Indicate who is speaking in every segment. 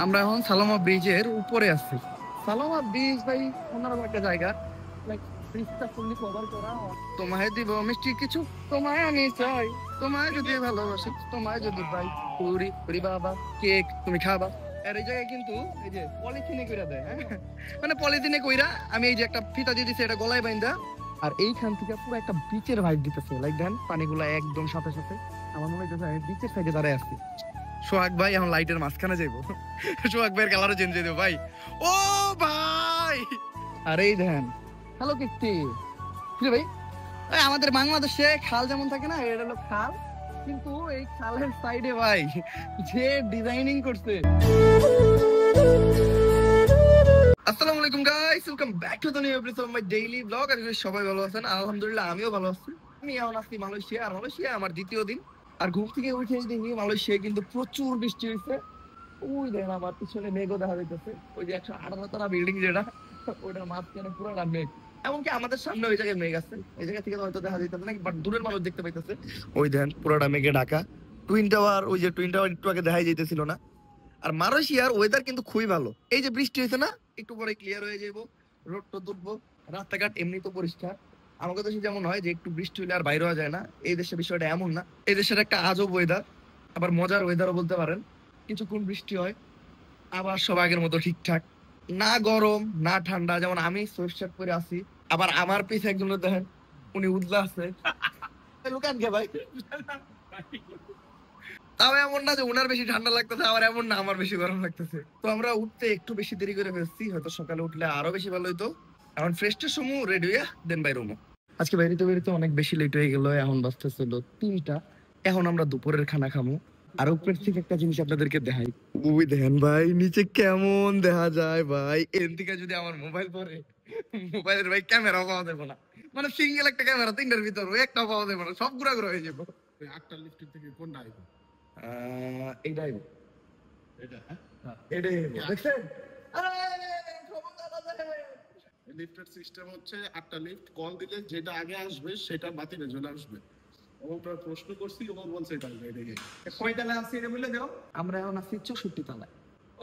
Speaker 1: আমরা এখন সালোমা ব্রিজের উপরে আছি। সালোমা ব্রিজ ভাই অন্যরকম একটা জায়গা। লাইক ব্রিজটা ফুললি কভার করা। তোমায় দিব মিষ্টি কিছু, তোমায় আমি চাই, তোমায় যদি ভালোবাসি, তোমায় যদি পাই, পুরি পুরি বাবা কেক তুমি খাবা। আর এই জায়গায় কিন্তু এই যে পলিথিনে কইরা দেয়, হ্যাঁ মানে পলিথিনে কইরা আমি এই যে একটা ফিতা দিয়ে দিছি, এটা গলায় বাইন্দা। আর এইখান থেকে পুরো একটা বিচের ভাইব দিতেছে। লাইক দেন পানিগুলা একদম সাথে সাথে। আমার মনে হইতেছে আমি বিচের সাইডে দাঁড়ায় আছি। সোহাগ ভাই এখন লাইটের মাঝখানে যাইবো। সোহাগ ভাইয়ের কালারও চেঞ্জ হয়ে যাবে ভাই। ও ভাই আরে এই দেখেন, হ্যালো কিট্টি ভাই। এই আমাদের বাংলাদেশে খাল যেমন থাকে না, এটা হলো খাল, কিন্তু এই খালের সাইডে ভাই যে ডিজাইনিং করছে। আসসালামু আলাইকুম guys, welcome back to the new episode of my daily blog. আশা করি সবাই ভালো আছেন, আলহামদুলিল্লাহ আমিও ভালো আছি। আমি এখন আসছি মালয়েশিয়া, আর মালয়েশিয়া আমার দ্বিতীয় দিন। আর ঘুম থেকে উঠে দেখি মালয়েশিয়া কিন্তু প্রচুর বৃষ্টি হয়েছে। ওই দেখেন আমার পিছনে মেঘও দেখা যাইতেছে, ওই যে 118 তলা বিল্ডিং যেটা, ওইটার মাঝখানে পুরোটা মেঘ। এমনকি আমাদের সামনে ওই জায়গায় মেঘ আছে, এই জায়গা থেকে হয়তো দেখা যাইতেছে না, বাট দূরের মানুষ দেখতে পাইতেছে। ওই দেখেন পুরোটা মেঘে ঢাকা। টুইন টাওয়ার, ওই যে টুইন টাওয়ার একটু আগে দেখাই যাইতেছিল না। আর মালয়েশিয়ার ওয়েদার কিন্তু খুবই ভালো। এই যে বৃষ্টি হয়েছে না, একটু পরে ক্লিয়ার হয়ে যাবো, রোড টোড উঠবো, রাস্তাঘাট এমনি তো পরিষ্কার। আমাদের দেশে যেমন হয় যে একটু বৃষ্টি হলে আর বাইরে হওয়া যায় না, এই দেশে বিষয়টা এমন না। এই দেশের একটা আজব ওয়েদার, আবার মজার ওয়েদারও বলতে পারেন। কিছুক্ষণ বৃষ্টি হয়, আবার সব আগের মতো ঠিকঠাক, না গরম না ঠান্ডা। যেমন আমি সোয়েটার পরে আছি, আবার আমার পিছে একজন দেখেন উনি উদলা আছে। লুকান কে ভাই? তাও এমন না যে উনার বেশি ঠান্ডা লাগতেছে, আবার এমন না আমার বেশি গরম লাগতেছে। তো আমরা উঠতে একটু বেশি দেরি করে ফেলছি, হয়তো সকালে উঠলে আরো বেশি ভালো হইতো। এখন ফ্রেশ ট্রেশ হমু, রেডি হইয়া দেন বাই রুমো। আজকে বেরিতে বেরিতে অনেক বেশি লেট হয়ে গেল, এখন বাজতেছিল 3টা। এখন আমরা দুপুরের খানা খামু। আর উপরের থেকে একটা জিনিস আপনাদেরকে দেখাই। ওই দেখেন ভাই নিচে কেমন দেখা যায় ভাই। এর থেকে যদি আমার মোবাইল পরে, মোবাইলের ভাই ক্যামেরা পাওয়া যাবে না। মানে সিঙ্গেল একটা ক্যামেরা 3টার ভিতর, একটা পাওয়া যাবে না, সব ঘুরা ঘুরা হয়ে যাবো। 8টা লিফটের থেকে কোনটা আইবো? এইটাই এটা, হ্যাঁ এটাই দেখছেন। লিফটের সিস্টেম হচ্ছে 8টা লিফট, কল দিলে যেটা আগে আসবে সেটা বাতিলে চলে আসবে। ওটা প্রশ্ন করছি, ও বলছে এটা এদিকে। কয়তলা আছে এটা বলে দাও। আমরা এখন আছি 64 তলায়।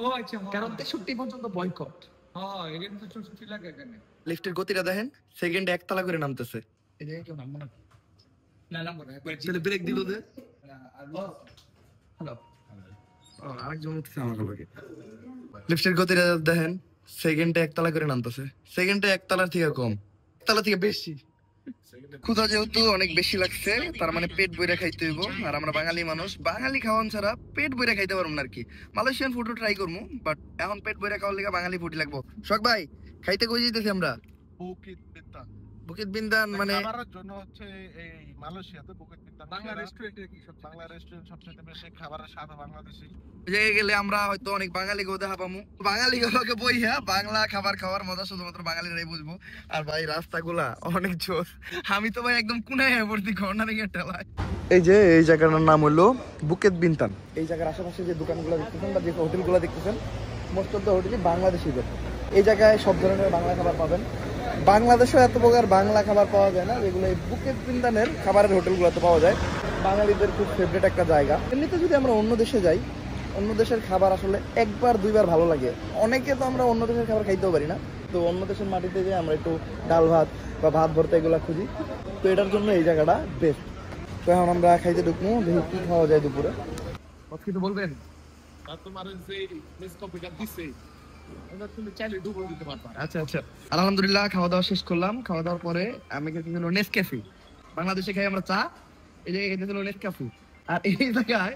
Speaker 1: ও আচ্ছা, কারণ 63 পর্যন্ত বয়কট। হ্যাঁ এখানে তো 64 লাগে এখানে। লিফটের গতিটা দেখেন, সেকেন্ডে একতলা করে নামতেছে। এই যে কেউ নামবো না, না নামবো না, একবার ছেলে ব্রেক দিল যে। হ্যালো, আরেকজন উঠছে আমাকে লগে। লিফটের গতিটা দেখেন, সেকেন্ডে একতলা করে নামতেছে। সেকেন্ডে একতলার থেকে কম, একতলা থেকে বেশি। ক্ষুধা যেহেতু অনেক বেশি লাগছে, তার মানে পেট বইরা খাইতে হইব। আর আমরা বাঙালি মানুষ, বাঙালি খাওয়ান ছাড়া পেট বইরা খাইতে পারবো না আর কি। মালয়েশিয়ান ফুডও ট্রাই করবো, বাট এখন পেট বইরা খাওয়ার লিগা বাঙালি ফুড লাগবো। শখ ভাই খাইতে কই যাইতেছি আমরা? বুকিত বিন্দান। বুকিত বিন্দান মানে খাবারের জন্য হচ্ছে এই মালয়েশিয়াতে বুকিত বিন্দান বাংলা রেস্টুরেন্টে কি সব বাংলা রেস্টুরেন্ট সবচেয়ে বেশি খাবারের স্বাদ বাংলাদেশি। জায়গায় গেলে আমরা হয়তো অনেক বাঙালি গো দেখা পামু। বাঙালি গুলোকে বইয়া বাংলা খাবার খাওয়ার মজা শুধুমাত্র বাঙালিরাই বুঝবো। আর ভাই রাস্তাগুলা অনেক জোর। আমি তো ভাই একদম কোনায় ভর্তি কর্নারে গিয়ে ঠেলায়। এই যে এই জায়গাটার নাম হলো বুকেত বিন্তান। এই জায়গার আশেপাশে যে দোকানগুলো দেখতেছেন বা যে হোটেলগুলো দেখতেছেন, মোস্ট অফ দ্য হোটেলই বাংলাদেশিদের। এই জায়গায় সব ধরনের বাংলা খাবার পাবেন। বাংলাদেশেও এত প্রকার বাংলা খাবার পাওয়া যায় না, যেগুলো এই বুকেত বিন্তানের খাবারের হোটেলগুলোতে পাওয়া যায়। বাঙালিদের খুব ফেভারিট একটা জায়গা। এমনিতে যদি আমরা অন্য দেশে যাই, অন্য দেশের খাবার আসলে একবার দুইবার ভালো লাগে। অনেকে তো আমরা অন্য দেশের খাবার খাইতেও পারি না, তো অন্য দেশের মাটিতে যে আমরা একটু ডাল ভাত বা ভাত ভর্তা এগুলো খুঁজি, তো এটার জন্য এই জায়গাটা বেস্ট। তো এখন আমরা খাইতে ঢুকবো, দেখি কি খাওয়া যায় দুপুরে। কিছু বলবেন? আচ্ছা আচ্ছা, আলহামদুলিল্লাহ খাওয়া দাওয়া শেষ করলাম। খাওয়া দাওয়ার পরে আমি খেতেছিল নেসক্যাফে। বাংলাদেশে খাই আমরা চা, এই জায়গায় খেতেছিল নেসক্যাফে। আর এই জায়গায়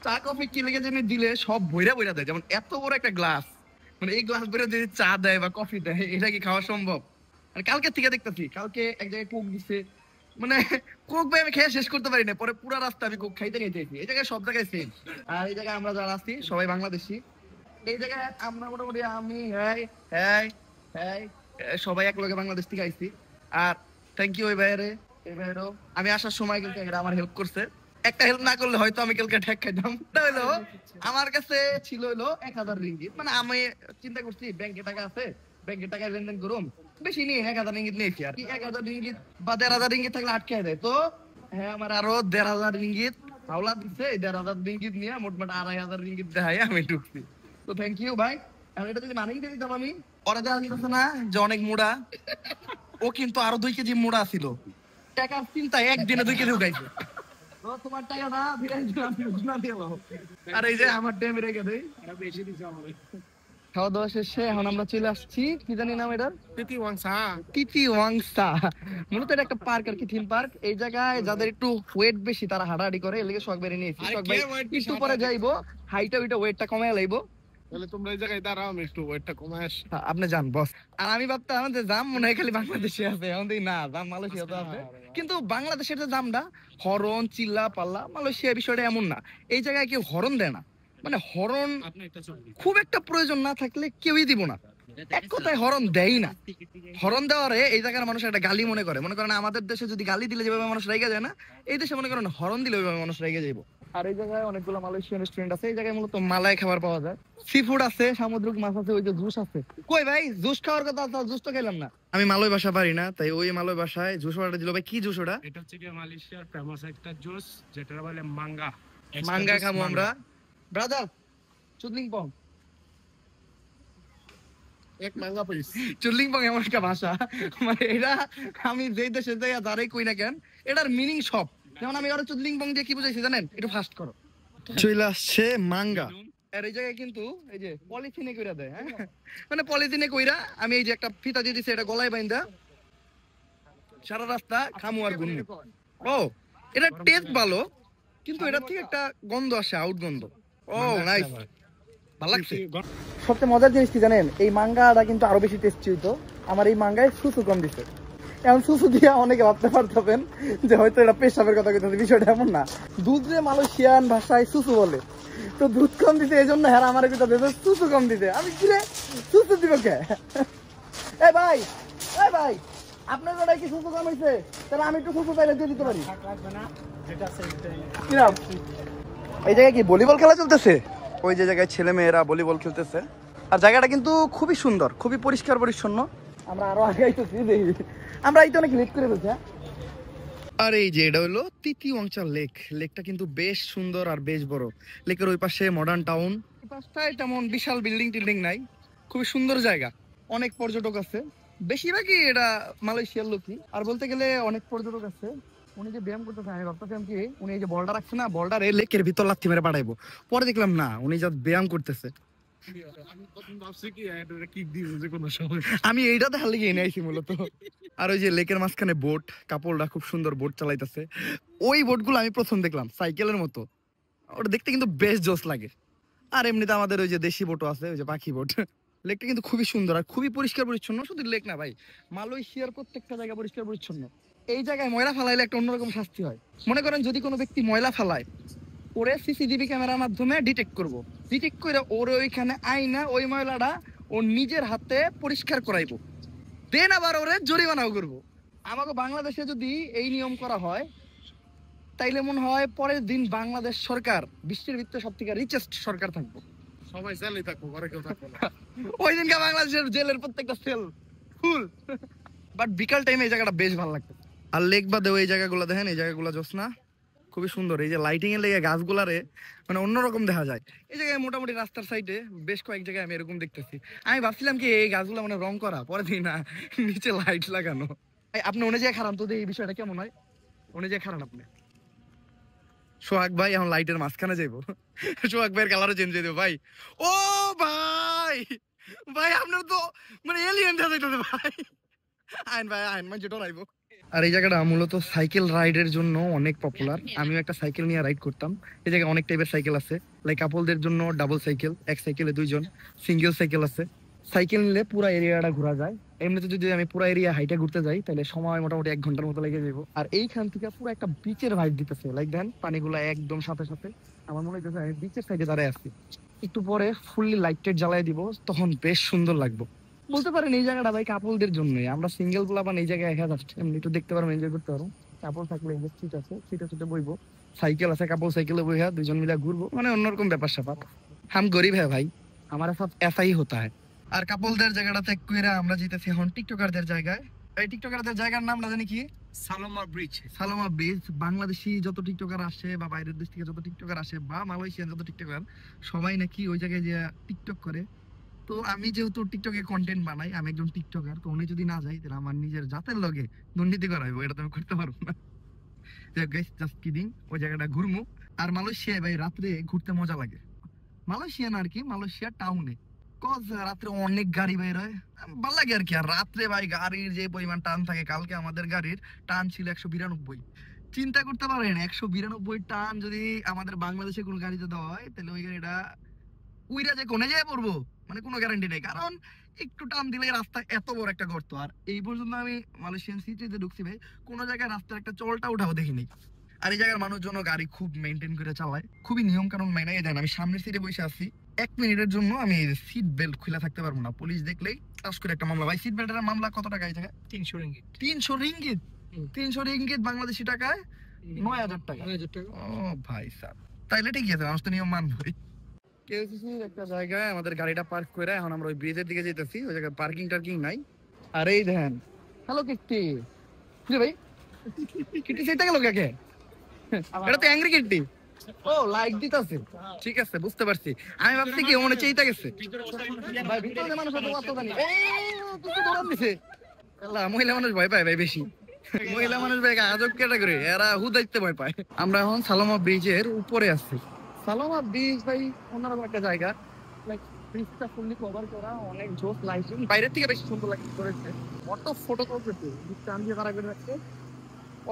Speaker 1: চা কফি কি লেগে জানি দিলে সব বইরা বইরা দেয়। যেমন এত বড় একটা গ্লাস, মানে এই গ্লাস বইরা যদি চা দেয় বা কফি দেয়, এটা কি খাওয়া সম্ভব? আর কালকে থেকে দেখতেছি, কালকে এক জায়গায় কোক দিছে, মানে কোক ভাই আমি খেয়ে শেষ করতে পারি না। পরে পুরো রাস্তা আমি কোক খাইতে খাইতেছি। এই জায়গায় সব জায়গায় সেম। আর এই জায়গায় আমরা যারা আছি সবাই বাংলাদেশি। এই জায়গায় আমরা মোটামুটি আমি হ্যাঁ হ্যাঁ হ্যাঁ সবাই এক লগে বাংলাদেশ থেকে আইছি। আর থ্যাংক ইউ এই ভাইয়ারে, এই ভাইয়ারও। আমি আসার সময় কিন্তু এরা আমার হেল্প করছে। একটা হেল্প না করলে হয়তো আমি কালকে ঠেক খাইতাম। হইলো আমার কাছে ছিল হইলো 1000 রিঙ্গিত। মানে আমি চিন্তা করছি ব্যাংকে টাকা আছে, ব্যাংকে টাকা লেনদেন করুম, বেশি নিয়ে 1000 রিঙ্গিত নিয়েছি। আর কি 1000 রিঙ্গিত বা 1500 রিঙ্গিত থাকলে আটকে দেয়। তো হ্যাঁ আমার আরো 1500 রিঙ্গিত হাওলা দিচ্ছে। 1500 রিঙ্গিত নিয়ে মোটমাট 2500 রিঙ্গিত দেখাই আমি ঢুকছি। তো থ্যাংক ইউ ভাই। এখন এটা যদি মানেই দিতাম আমি, ওরা দেখা যেতেছে না যে অনেক মোড়া, ও কিন্তু আরো 2 কেজি মোড়া ছিল। টাকার চিন্তায় একদিনে 2 কেজি উঠাইছে। তো তোমার টাকা না বিরাই দিলাম, না দিলাম। আর এই যে আমার টাইম রেখে দেই, বেশি দিছে আমাদের। খাওয়া দাওয়া শেষে এখন আমরা চলে আসছি, কি জানি নাম এটার, তিতিওয়াংসা। মূলত এটা একটা পার্ক আর কি, থিম পার্ক। এই জায়গায় যাদের একটু ওয়েট বেশি তারা হাঁটাহাঁটি করে, এর লেগে শখ বেড়ে নিয়েছি। শখ ভাই একটু পরে যাইবো, হাইটা ওইটা ওয়েটটা কমায় লাইবো।
Speaker 2: তাহলে তোমরা এই জায়গায় দাঁড়াও, আমি একটু ওয়েটটা কমায় আসি।
Speaker 1: আপনি যান বস। আর আমি ভাবতাম যে জাম মনে হয় খালি বাংলাদেশে আছে, এখন দেখি না জাম মালয়েশিয়াতে আছে। কিন্তু বাংলাদেশের যে জামটা হরন চিল্লা পাল্লা, মালয়েশিয়া বিষয়টা এমন না। এই জায়গায় কেউ হরন দেয় না, মানে হরন খুব একটা প্রয়োজন না থাকলে কেউই দিব না। এক কথায় হরন দেয় না। হরন দেওয়ারে এই জায়গার মানুষ একটা গালি মনে করে। মনে করেন আমাদের দেশে যদি গালি দিলে যেভাবে মানুষ রেগে যায় না, এই দেশে মনে করেন হরন দিলে ওইভাবে মানুষ রেগে যাইব। আর এই জায়গায় অনেকগুলো মালয়েশিয়ান রেস্টুরেন্ট আছে। এই জায়গায় মূলত মালাই খাবার পাওয়া যায়, সি ফুড আছে, সামুদ্রিক মাছ আছে, ওই যে জুস আছে। কই ভাই জুস খাওয়ার কথা আছে, জুস তো খেলাম না। আমি মালয় ভাষা পারি না, তাই ওই মালয় ভাষায় জুস অর্ডার দিল। ভাই কি জুস ওটা?
Speaker 2: এটা হচ্ছে কি মালয়েশিয়ার ফেমাস একটা জুস, যেটা বলে মাঙ্গা।
Speaker 1: মাঙ্গা খাবো আমরা। ব্রাদার চুদলিং পং,
Speaker 2: এক মাঙ্গা প্লিজ।
Speaker 1: চুদলিং পং এমন একটা ভাষা, মানে এটা আমি যেই দেশে যাই যারাই কই না কেন এটার মিনিং সব। যেমন আমি ওরা চুদলিং পং দিয়ে কি বুঝাইছি জানেন, একটু ফাস্ট করো। চলে আসছে মাঙ্গা। আর এই জায়গায় কিন্তু এই যে পলিথিনে কইরা দেয়, হ্যাঁ মানে পলিথিনে কইরা আমি এই যে একটা ফিতা দিয়ে দিছি, এটা গলায় বাইন্দা সারা রাস্তা খামু আর গুনমু। ও এটা টেস্ট ভালো, কিন্তু এটা থেকে একটা গন্ধ আসে, আউট গন্ধ। ও নাইস, ভালো লাগছে। সবচেয়ে মজার জিনিস কি জানেন, এই মাঙ্গাটা কিন্তু আরো বেশি টেস্টি হইতো আমার এই মাঙ্গায় সুসু কম দিছে। এখন সুসু দিয়ে অনেকে ভাবতে পারতেন যে হয়তো এটা পেশাবের কথা কইতেছে, বিষয়টা এমন না। দুধ রে মালয়েশিয়ান ভাষায় সুসু বলে, তো দুধ কম দিতে এই জন্য হ্যাঁ আমার কথা দিতে সুসু কম দিতে। আমি কি রে সুসু দিব কে? এই ভাই, এই ভাই আপনার কথা কি সুসু কম হইছে? তাহলে আমি একটু সুসু চাইলে দিয়ে দিতে পারি। এই জায়গায় কি ভলিবল খেলা চলতেছে? ওই যে জায়গায় ছেলে মেয়েরা ভলিবল খেলতেছে। আর জায়গাটা কিন্তু খুবই সুন্দর, খুবই পরিষ্কার পরিচ্ছন্ন। আমরা আরো আগে আইতেছি, দেখি আমরা এই তো অনেক লেট করে ফেলছি। আর এই যে এটা হলো তিতিওয়াংসা লেক। লেকটা কিন্তু বেশ সুন্দর আর বেশ বড়। লেকের ওই পাশে মডার্ন টাউন, এই পাশটায় তেমন বিশাল বিল্ডিং টিল্ডিং নাই, খুবই সুন্দর জায়গা। অনেক পর্যটক আছে, বেশিরভাগই এটা মালয়েশিয়ার লোকই। আর বলতে গেলে অনেক পর্যটক আছে। উনি যে ব্যায়াম করতেছে, আমি ভাবতেছিলাম কি উনি এই যে বলটা রাখছে না, বলটা লেকের ভিতর লাথি মেরে পাঠাইবো। পরে দেখলাম না, উনি যা ব্যায়াম করতেছে। আমি এইটা দেখার লেগে এনে আইছি মূলত। আর ওই যে লেকের মাঝখানে বোট, কাপড়রা খুব সুন্দর বোট চালাইতেছে। ওই বোটগুলো আমি প্রথম দেখলাম, সাইকেলের মতো। ওটা দেখতে কিন্তু বেশ জোস লাগে। আর এমনিতে আমাদের ওই যে দেশি বোটও আছে, ওই যে পাখি বোট। লেকটা কিন্তু খুবই সুন্দর আর খুবই পরিষ্কার পরিচ্ছন্ন। শুধু লেক না ভাই, মালয়েশিয়ার প্রত্যেকটা জায়গা পরিষ্কার পরিচ্ছন্ন। এই জায়গায় ময়লা ফালাইলে একটা অন্যরকম শাস্তি হয়। মনে করেন যদি কোনো ব্যক্তি ময়লা ফালায়, ওরে সিসিটিভি ক্যামেরার মাধ্যমে ডিটেক্ট করব। ডিটেক্ট করে ওরে ওইখানে আইনা ওই ময়লাটা ও নিজের হাতে পরিষ্কার করাইবো, দেন আবার ওরে জরিমানাও করবো। আমাকে বাংলাদেশে যদি এই নিয়ম করা হয়, তাইলে মনে হয় পরের দিন বাংলাদেশ সরকার বিশ্বের ভিতরে সব থেকে রিচেস্ট সরকার থাকবো।
Speaker 2: সবাই জেলে থাকবো, ঘরে কেউ থাকবো না।
Speaker 1: ওই দিনকে বাংলাদেশের জেলের প্রত্যেকটা সেল ফুল। বাট বিকাল টাইমে এই জায়গাটা বেশ ভালো লাগতো। আর লেক বাদে ওই জায়গাগুলো দেখেন, এই জায়গাগুলো জোসনা খুবই সুন্দর। এই যে লাইটিং এর লেগে গাছগুলারে মানে অন্যরকম দেখা যায়। এই জায়গায় মোটামুটি রাস্তার সাইডে বেশ কয়েক জায়গায় আমি এরকম দেখতেছি। আমি ভাবছিলাম কি এই গাছগুলো মানে রং করা, পরে দিই না নিচে লাইট লাগানো। আপনি অনেক জায়গায় খারাপ তো, এই বিষয়টা কেমন হয়? অনেক জায়গায় খারাপ আপনি। সোহাগ ভাই এখন লাইটের মাঝখানে যাইবো। সোহাগ ভাইয়ের কালারও চেঞ্জ হয়ে যাবে ভাই। ও ভাই, ভাই আপনার তো মানে এলিয়েন যাইতেছে ভাই। আইন ভাই আইন মানে যেটা রাইবো। আর এই জায়গাটা মূলত সাইকেল রাইডের জন্য অনেক পপুলার। আমিও একটা সাইকেল নিয়ে রাইড করতাম। এই জায়গায় অনেক টাইপের সাইকেল আছে, লাইক কাপলদের জন্য ডাবল সাইকেল, এক সাইকেলে 2 জন, সিঙ্গেল সাইকেল আছে। সাইকেল নিলে পুরো এরিয়াটা ঘোরা যায়। এমনিতে যদি আমি পুরো এরিয়া হাইটে ঘুরতে যাই তাহলে সময় মোটামুটি 1 ঘন্টার মতো লেগে যাবো। আর এইখান থেকে পুরো একটা বিচের ভাইব দিতেছে, লাইক দেন পানিগুলা একদম সাথে সাথে। আমার মনে হইতেছে আমি বিচের সাইডে দাঁড়ায় আছি। একটু পরে ফুললি লাইটেড জ্বালাই দিব, তখন বেশ সুন্দর লাগবে। বলতে পারেন এই জায়গাটা ভাই কাপলদের জন্য। আমরা সিঙ্গেল গুলা এই জায়গায় একা যাচ্ছে, এমনি একটু দেখতে পারবো, এনজয় করতে পারবো। কাপল থাকলে সিট আছে, সিটে বইবো, সাইকেল আছে, কাপল সাইকেলে বইয়া 2 জন মিলে ঘুরবো, মানে অন্যরকম ব্যাপার স্যাপার। হাম গরিব হ্যাঁ ভাই, আমার সব ऐसा ही होता है। আর কাপলদের জায়গাটা ত্যাগ করে আমরা যেতেছি এখন টিকটকারদের জায়গায়। এই টিকটকারদের জায়গার নামটা জানি কি?
Speaker 2: সালোমা ব্রিজ।
Speaker 1: সালোমা ব্রিজ। বাংলাদেশি যত টিকটকার আসে বা বাইরের দেশ থেকে যত টিকটকার আসে বা মালয়েশিয়ান যত টিকটকার, সবাই নাকি ওই জায়গায় যে টিকটক করে। তো আমি যেহেতু টিকটকে কন্টেন্ট বানাই, আমি একজন টিকটকার, তো উনি যদি না যাই তাহলে আমার নিজের জাতের লগে দুর্নীতি করাইবো, এটা তো আমি করতে পারবো না। Just kidding. ওই জায়গাটা ঘুরমু। আর মালয়েশিয়ায় ভাই রাত্রে ঘুরতে মজা লাগে। মালয়েশিয়া না আর কি, মালয়েশিয়া টাউনে কজ রাত্রে অনেক গাড়ি বের হয়, ভালো লাগে আর কি। আর রাত্রে ভাই গাড়ির যে পরিমাণ টান থাকে, কালকে আমাদের গাড়ির টান ছিল 192। চিন্তা করতে পারেন 192 টান যদি আমাদের বাংলাদেশে কোনো গাড়িতে দেওয়া হয়, তাহলে ওই গাড়িটা উইরা যে কোনে যেয়ে পড়বো মানে কোনো গ্যারান্টি নেই। কারণ একটু টান দিলে রাস্তা এত বড় একটা গর্ত। আর এই পর্যন্ত আমি মালয়েশিয়ান সিটিতে ঢুকছি ভাই, কোনো জায়গায় রাস্তার একটা চলটা উঠাও দেখিনি। আর এই জায়গার মানুষজন গাড়ি খুব মেনটেন করে চালায়, খুবই নিয়ম কানুন মেনে দেন। আমি সামনের সিটে বসে আছি, 1 মিনিটের জন্য আমি সিট বেল্ট খুলে থাকতে পারবো না, পুলিশ দেখলেই টাস করে একটা মামলা। ভাই সিট বেল্টের মামলা কত টাকা এই জায়গায়?
Speaker 2: 300 রিঙ্গিত।
Speaker 1: 300 রিঙ্গিত? 300 রিঙ্গিত বাংলাদেশি টাকায় 9000 টাকা।
Speaker 2: 9000 টাকা।
Speaker 1: ও ভাই সাহেব, তাইলে ঠিকই আছে, মানুষ তো নিয়ম মানবই। একটা জায়গায় আমাদের গাড়িটা পার্ক করে এখন আমরা ওই ব্রিজের দিকে যেতেছি। ওই জায়গায় পার্কিং টার্কিং নাই। আর এই দেখেন, হ্যালো কিট্টি ভাই, কিট্টি সেটা গেল কে? এটা তো অ্যাংরি কিট্টি। ও লাইক দিতেছে, ঠিক আছে বুঝতে পারছি। আমি ভাবছি কি মনে চাইতে গেছে। ভাই ভিতরে মানুষ এত কত জানি কিছু দৌড়ান দিছে। আল্লাহ, মহিলা মানুষ ভয় পায় ভাই বেশি। মহিলা মানুষ ভাই আজব ক্যাটাগরি, এরা হুদাইতে ভয় পায়। আমরা এখন সালোমা ব্রিজের উপরে আছি। সালোমা ব্রিজ ভাই অন্যরকম একটা জায়গা, লাইক ব্রিজটা ফুললি কভার করা, অনেক জোস লাইটিং, বাইরের থেকে বেশি সুন্দর লাগছে করেছে। অটো ফটো তুলতেছে, ব্রিজটা আমি যে তারা করে রাখছে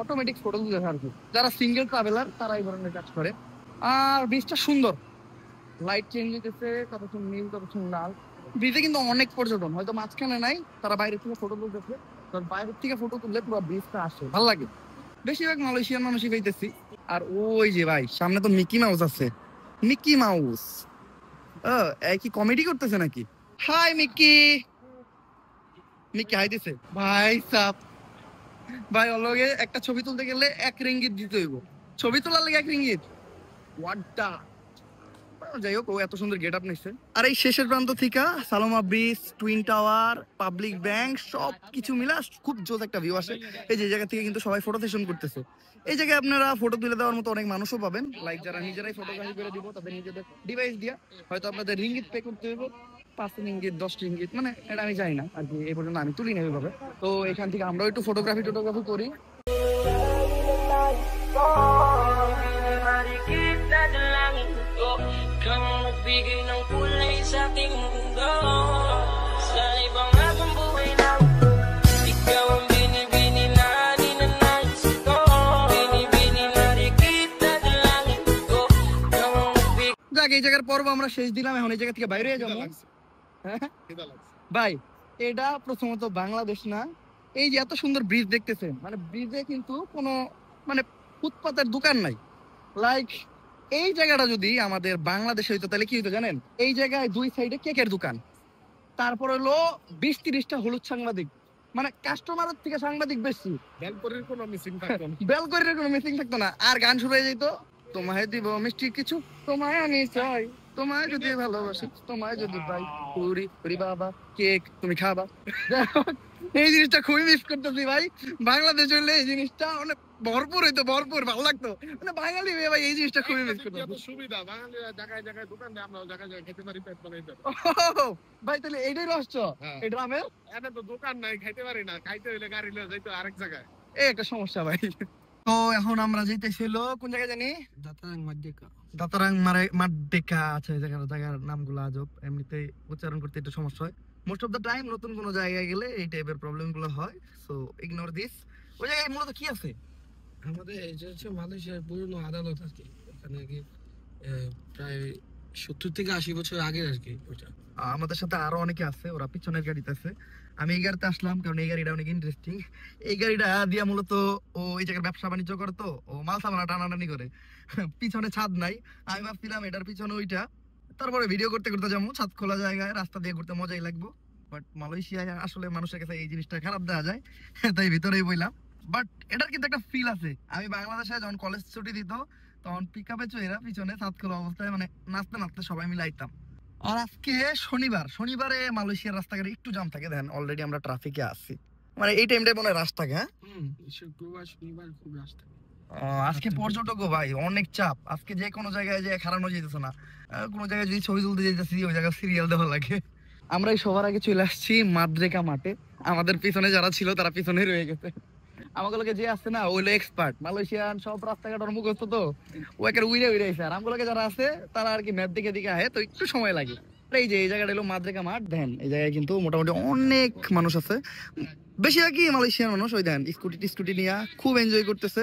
Speaker 1: অটোমেটিক ফটো তুলে থাকবে। যারা সিঙ্গেল ট্রাভেলার তারা এই ধরনের কাজ করে। আর ব্রিজটা সুন্দর, লাইট চেঞ্জ হইতেছে, কতক্ষণ নীল কতক্ষণ লাল। ব্রিজে কিন্তু অনেক পর্যটন, হয়তো মাঝখানে নাই, তারা বাইরে থেকে ফটো তুলতেছে। বাইরের থেকে ফটো তুললে পুরো ব্রিজটা আসে, ভালো লাগে। বেশিরভাগ মালয়েশিয়ান মানুষই পাইতেছি। আর ওই যে ভাই সামনে তো মিকি মাউস আছে। মিকি মাউস কি কমেডি করতেছে নাকি? High Mickey. মিকি হাই দিছে ভাই সাপ। ভাই অলগে একটা ছবি তুলতে গেলে 1 রিঙ্গিত দিতে হইব, ছবি তোলার লাগে 1 রিঙ্গিত। হোয়াটটা, যাই হোক ও এত সুন্দর গেট আপ নিচ্ছে। আর এই শেষের প্রান্ত থেকে Saloma bridge, twin tower, public bank সব কিছু মিলা খুব জোস একটা ভিউ আসে। এই যে জায়গা থেকে কিন্তু সবাই ফটো সেশন করতেছে। এই জায়গায় আপনারা ফটো তুলে দেওয়ার মতো অনেক মানুষও পাবেন, লাইক যারা নিজেরাই ফটোগ্রাফি করে দিব তাদের নিজেদের ডিভাইস দিয়া। হয়তো আপনাদের রিঙ্গিত পে করতে হবে, 5 রিঙ্গিত 10 রিঙ্গিত, মানে এটা আমি জানি না আর কি, এই পর্যন্ত আমি তুলি না ওইভাবে। তো এখান থেকে আমরাও একটু ফটোগ্রাফি করি।
Speaker 3: Kang nagbigay ng kulay sa ating mundo. Sa ibang habang buhay lang, ikaw ang binibini na ninanais ko. Binibini na kita dalangin ko. Kang nagbigay.
Speaker 1: যাক, এই জায়গার পর্ব আমরা শেষ দিলাম, এখন এই জায়গা থেকে বাইরে যাবো। ভাই এটা প্রথমত বাংলাদেশ না। এই যে এত সুন্দর ব্রিজ দেখতেছেন, মানে ব্রিজে কিন্তু কোনো মানে ফুটপাতের দোকান নাই। লাইক এই জায়গাটা যদি আমাদের বাংলাদেশে হইতো তাহলে কি হইতো জানেন? এই জায়গায় 2 সাইডে কেকের দোকান, তারপর হলো 20-30টা হলুদ সাংবাদিক, মানে কাস্টমারের থেকে সাংবাদিক বেশি।
Speaker 2: বেলকরির কোনো মিসিং থাকতো না।
Speaker 1: বেলকরির কোনো মিসিং থাকতো না। আর গান শুরু হয়ে যেত, তোমায় দিব মিষ্টি কিছু, তোমায় আমি চাই, তোমায় যদি ভালোবাসি, তোমায় যদি পাই, পুরি পুরি বাবা কেক তুমি খাবা। এই জিনিসটা খুবই মিস করতেছি ভাই। বাংলাদেশ হলে এই জিনিসটা অনেক ভরপুর হইতো, ভরপুর ভালো লাগতো। মানে বাঙালি হয়ে ভাই এই জিনিসটা খুবই মিস করতেছি।
Speaker 2: এত সুবিধা, বাঙালিরা জায়গায় জায়গায় দোকান দেয়, আমরা জায়গায় জায়গায় খেতে পারি, পেট বানাইতে পারি।
Speaker 1: ভাই তাহলে এইটাই রহস্য এই ড্রামের।
Speaker 2: এত তো দোকান নাই, খাইতে পারি না, খাইতে হইলে গাড়ি লয়ে যাইতো আরেক জায়গায়।
Speaker 1: এই একটা সমস্যা ভাই। তো এখন আমরা যেতেছিল কোন জায়গায় জানি, দাতারাং মাদ্দেকা। আচ্ছা, এই জায়গার নামগুলো আজব, এমনিতেই উচ্চারণ করতে একটু সমস্যা হয়। মোস্ট অফ দ্য টাইম নতুন কোনো জায়গায় গেলে এই টাইপের প্রবলেম গুলো হয়, সো ইগনোর দিস। ওই জায়গায় মূলত কি আছে?
Speaker 4: আমাদের এই যে হচ্ছে মালয়েশিয়ার পুরনো আদালত আর কি, এখানে কি প্রায় 70 থেকে 80 বছর আগের আর কি ওইটা।
Speaker 1: আমাদের সাথে আরো অনেকে আছে, ওরা পিছনের গাড়িতে আছে। আমি এই গাড়িতে আসলাম কারণ এই গাড়িটা অনেক ইন্টারেস্টিং। এই গাড়িটা দিয়া মূলত ও এই জায়গায় ব্যবসা বাণিজ্য করে, তো ও মাল সামানা টানাটানি করে। পিছনে ছাদ নাই, আমি ভাবছিলাম এটার পিছনে ওইটা। তারপরে ভিডিও করতে করতে যাবো, ছাদ খোলা জায়গায় রাস্তা দিয়ে ঘুরতে মজাই লাগবে। বাট মালয়েশিয়ায় আসলে মানুষের কাছে এই জিনিসটা খারাপ দেখা যায়, তাই ভিতরেই বইলাম। বাট এটার কিন্তু একটা ফিল আছে। আমি বাংলাদেশে যখন কলেজ ছুটি দিত তখন পিক আপে চড়ে পিছনে ছাদ খোলা অবস্থায় মানে নাচতে নাচতে সবাই মিলে আইতাম। আর আজকে শনিবারে মালয়েশিয়ার রাস্তাঘাটে একটু জাম থাকে। দেখেন অলরেডি আমরা ট্রাফিকে আছি, মানে এই টাইমটাই মনে হয় রাশ থাকে। হ্যাঁ,
Speaker 4: শুক্রবার শনিবার খুব রাস্তা।
Speaker 1: আজকে পর্যটকও ভাই অনেক চাপ, আজকে যে কোনো জায়গায় যে খারানো যেতেছে না, কোনো জায়গায় যদি ছবি তুলতে যেতেছি ওই জায়গায় সিরিয়াল দেওয়া লাগে। আমরা এই সবার আগে চলে আসছি মাদ্রেকা মাঠে, আমাদের পিছনে যারা ছিল তারা পিছনে রয়ে গেছে। আমাগুলোকে যে আসছে না ওইলো এক্সপার্ট, মালয়েশিয়ান সব রাস্তাঘাট মুখস্থ, তো ও একের উইরে উইরেছে। আর আমগুলোকে যারা আছে তারা আর কি ম্যাপ দিকে দিকে আহে, তো একটু সময় লাগে। এই যে এই জায়গাটা হলো মাদ্রেকা মাঠ, দেন এই জায়গায় কিন্তু মোটামুটি অনেক মানুষ আছে, বেশিরভাগই মালয়েশিয়ান মানুষ। ওই দেন স্কুটি নিয়ে খুব এনজয় করতেছে।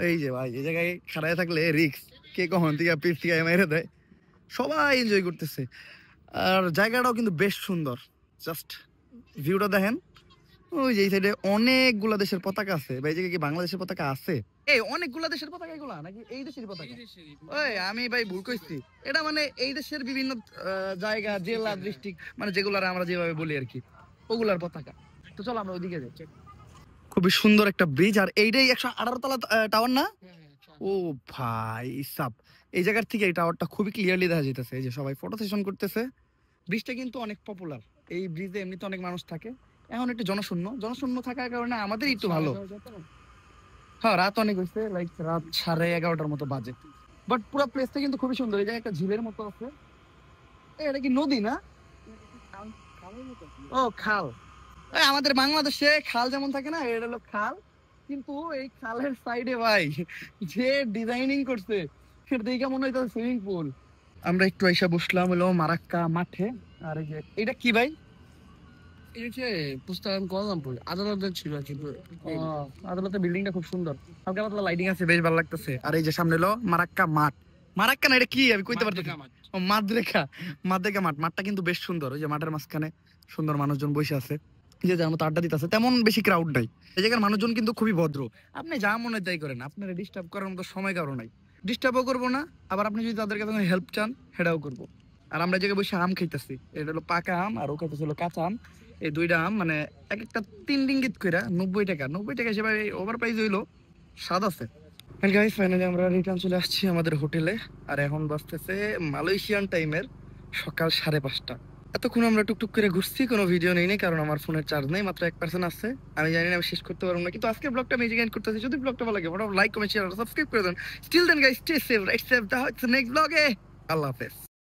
Speaker 1: এই যে ভাই এই জায়গায় খাড়ায় থাকলে রিক্স, কে কখন থেকে পিছ থেকে মেরে দেয়, সবাই এনজয় করতেছে। আর জায়গাটাও কিন্তু বেশ সুন্দর, জাস্ট ভিউটা দেখেন। ওই যে এই সাইডে অনেকগুলা দেশের পতাকা আছে। ভাই এই জায়গায় কি বাংলাদেশের পতাকা আছে? এই অনেকগুলা দেশের পতাকা এগুলা নাকি এই দেশের পতাকা? ওই আমি ভাই ভুল কইছি, এটা মানে এই দেশের বিভিন্ন জায়গা, জেলা, ডিস্ট্রিক্ট, মানে যেগুলার আমরা যেভাবে বলি আর কি, ওগুলার পতাকা। তো চলো আমরা ওইদিকে যাই। খুবই সুন্দর একটা ব্রিজ, আর এইটাই 118 তলা টাওয়ার না? ও ভাই সাব, এই জায়গার থেকে এই টাওয়ারটা খুবই ক্লিয়ারলি দেখা যাইতেছে। এই যে সবাই ফটো সেশন করতেছে। ব্রিজটা কিন্তু অনেক পপুলার, এই ব্রিজে এমনিতে অনেক মানুষ থাকে, এখন একটু জনশূন্য থাকার কারণে আমাদের একটু ভালো। হ্যাঁ, রাত অনেক হয়েছে, লাইক রাত 11:30টার মতো বাজে, বাট পুরো প্লেসটা কিন্তু খুবই সুন্দর। এই জায়গায় একটা ঝিলের মতো আছে। এটা কি নদী না? ও খাল। আমাদের বাংলাদেশে খাল যেমন থাকে না, এটা হলো খাল, কিন্তু এই খালের সাইডে ভাই যে ডিজাইনিং করছে সেটা দেখে মনে হয় সুইমিং পুল। আমরা একটু এসে বসলাম হলো মারাক্কা মাঠে। আর এই যে এটা কি ভাই?
Speaker 4: এটা হচ্ছে পুস্তাকান কোয়ালালামপুর আদালতের ছিল কিন্তু
Speaker 1: আদালতের বিল্ডিংটা খুব সুন্দর, হালকা পাতলা লাইটিং আছে, বেশ ভালো লাগতেছে। আর এই যে সামনে হলো মারাক্কা মাঠ। মারাক্কা না, এটা কি আমি কইতে পারতেছি না। ও মাদ্রেকা মাঠ। মাঠটা কিন্তু বেশ সুন্দর, ওই যে মাঠের মাঝখানে সুন্দর মানুষজন বসে আছে, যে যার মতো আড্ডা দিতেছে, তেমন বেশি ক্রাউড নাই। এই জায়গার মানুষজন কিন্তু খুবই ভদ্র, আপনি যা মনে তাই করেন, আপনার ডিস্টার্ব করার মতো সময় কারো নাই, ডিস্টার্বও করবো না। আবার আপনি যদি তাদের কাছে হেল্প চান সেটাও করবো। আর আমরা জায়গায় বসে আম খাইতেছি, এটা হলো পাকা আম আর ও খাইতেছিল কাঁচা আম। এই দুইটা আম মানে এক একটা 3 রিঙ্গিত করে 90 টাকা হিসেবে ওভার প্রাইস হইলো, স্বাদ আছে। গাইস ফাইনালি আমরা রিটার্ন চলে আসছি আমাদের হোটেলে, আর এখন বাজতেছে মালয়েশিয়ান টাইমের সকাল 5:30। এতক্ষণ আমরা টুকটুক করে ঘুরছি, কোনো ভিডিও নেই, কারণ আমার ফোনের চার্জ নেই, মাত্র 1% আছে। আমি জানি না আমি শেষ করতে পারবো না, কিন্তু আজকের ব্লগটা আমি এন্ড করতেছি। যদি ব্লগটা ভালো লাগে লাইক, কমেন্ট, শেয়ার, সাবস্ক্রাইব করে দেন। Still then guys, stay safe, right safe. দেখা হচ্ছে নেক্সট ব্লগে। আল্লাহ হাফেজ।